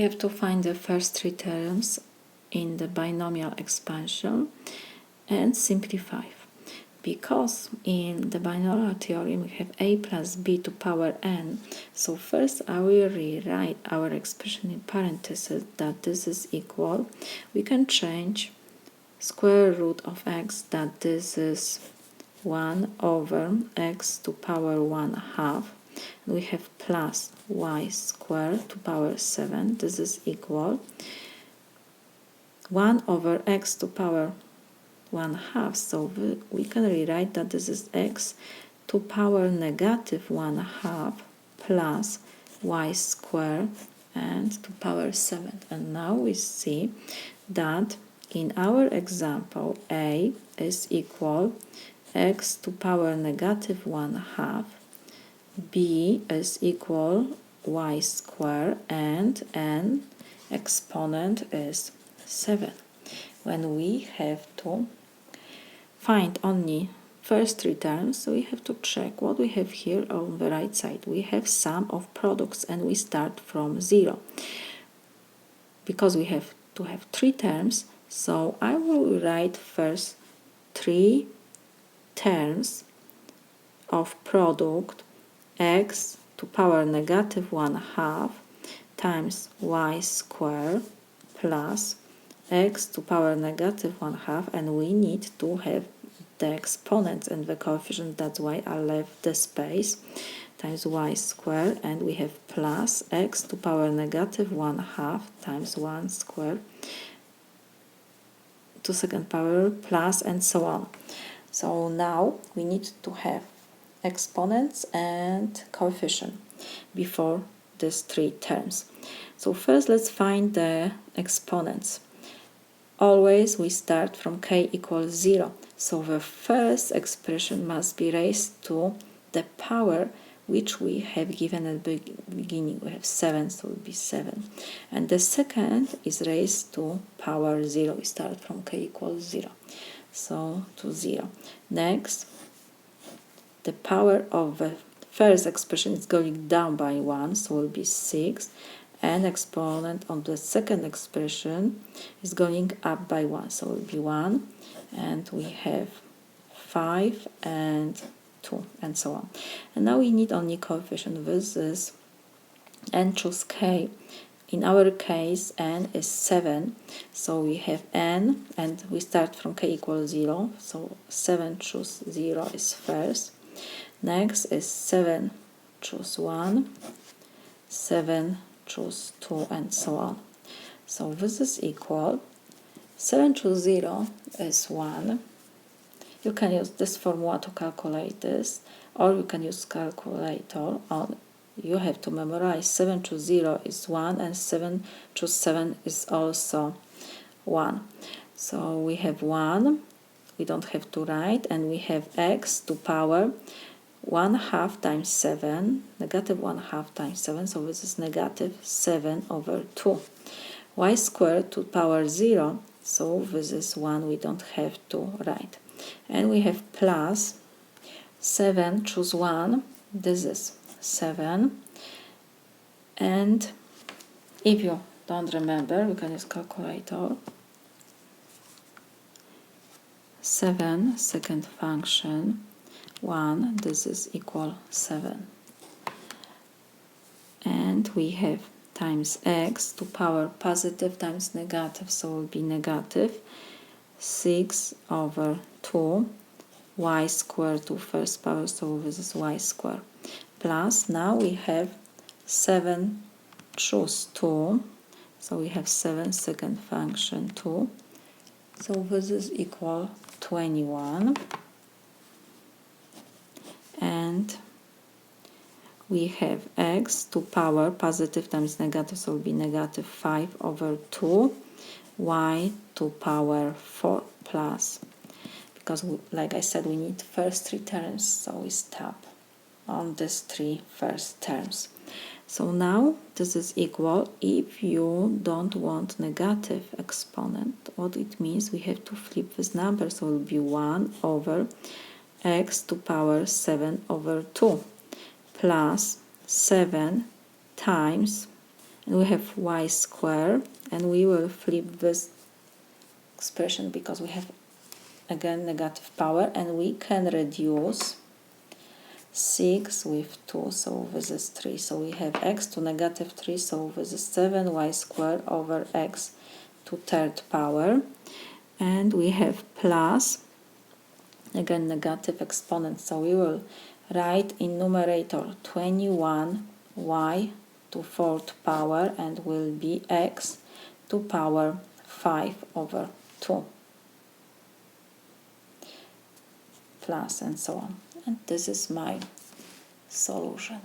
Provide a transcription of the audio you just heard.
We have to find the first three terms in the binomial expansion and simplify. Because in the binomial theorem we have a plus b to power n, so first I will rewrite our expression in parentheses that this is equal. We can change square root of x, that this is 1 over x to power 1/2. We have plus y squared to power 7, this is equal 1 over x to power 1/2, so we can rewrite that this is x to power negative 1/2 plus y squared and to power 7. And now we see that in our example a is equal x to power negative 1/2, b is equal y squared, and n exponent is 7. When we have to find only first three terms, so we have to check what we have here on the right side. We have sum of products and we start from 0. Because we have to have three terms, so I will write first three terms of product x to power negative 1/2 times y squared plus x to power negative 1/2, and we need to have the exponents and the coefficient, that's why I left the space, times y squared, and we have plus x to power negative 1/2 times 1 squared to second power plus, and so on. So now we need to have exponents and coefficient before these three terms. So first let's find the exponents. Always we start from k equals 0, so the first expression must be raised to the power which we have given at the beginning. We have 7, so it will be 7. And the second is raised to power 0. We start from k equals 0, so to 0. Next, the power of the first expression is going down by 1, so it will be 6. And exponent of the second expression is going up by 1, so it will be 1, and we have 5 and 2, and so on. And now we need only coefficient. This is n choose k. In our case n is 7, so we have n, and we start from k equals 0, so 7 choose 0 is first. Next is 7 choose 1, 7 choose 2, and so on. So this is equal 7 choose 0 is 1. You can use this formula to calculate this, or you can use calculator. You have to memorize 7 choose 0 is 1, and 7 choose 7 is also 1. So we have 1, we don't have to write, and we have x to power 1/2 times 7, negative 1/2 times 7, so this is negative 7 over 2. Y squared to power 0, so this is 1, we don't have to write. And we have plus 7 choose 1, this is 7. And if you don't remember, we can use calculator. 7 second function 1, this is equal 7. And we have times x to power positive times negative, so it will be negative 6 over 2, y squared to first power, so this is y squared, plus now we have 7 choose 2, so we have 7 second function 2, so this is equal 21. And we have x to power positive times negative, so it will be negative 5 over 2, y to power 4 plus, because like I said, we need first three terms, so we stop on these three first terms. So now this is equal. If you don't want negative exponent, what it means, we have to flip this number, so it will be 1 over x to power 7 over 2 plus 7 times and we have y squared, and we will flip this expression because we have again negative power, and we can reduce 6 with 2, so this is 3. So we have x to negative 3, so this is 7y squared over x to third power. And we have plus, again negative exponent, so we will write in numerator 21y to fourth power, and will be x to power 5 over 2. Plus and so on. And this is my solution.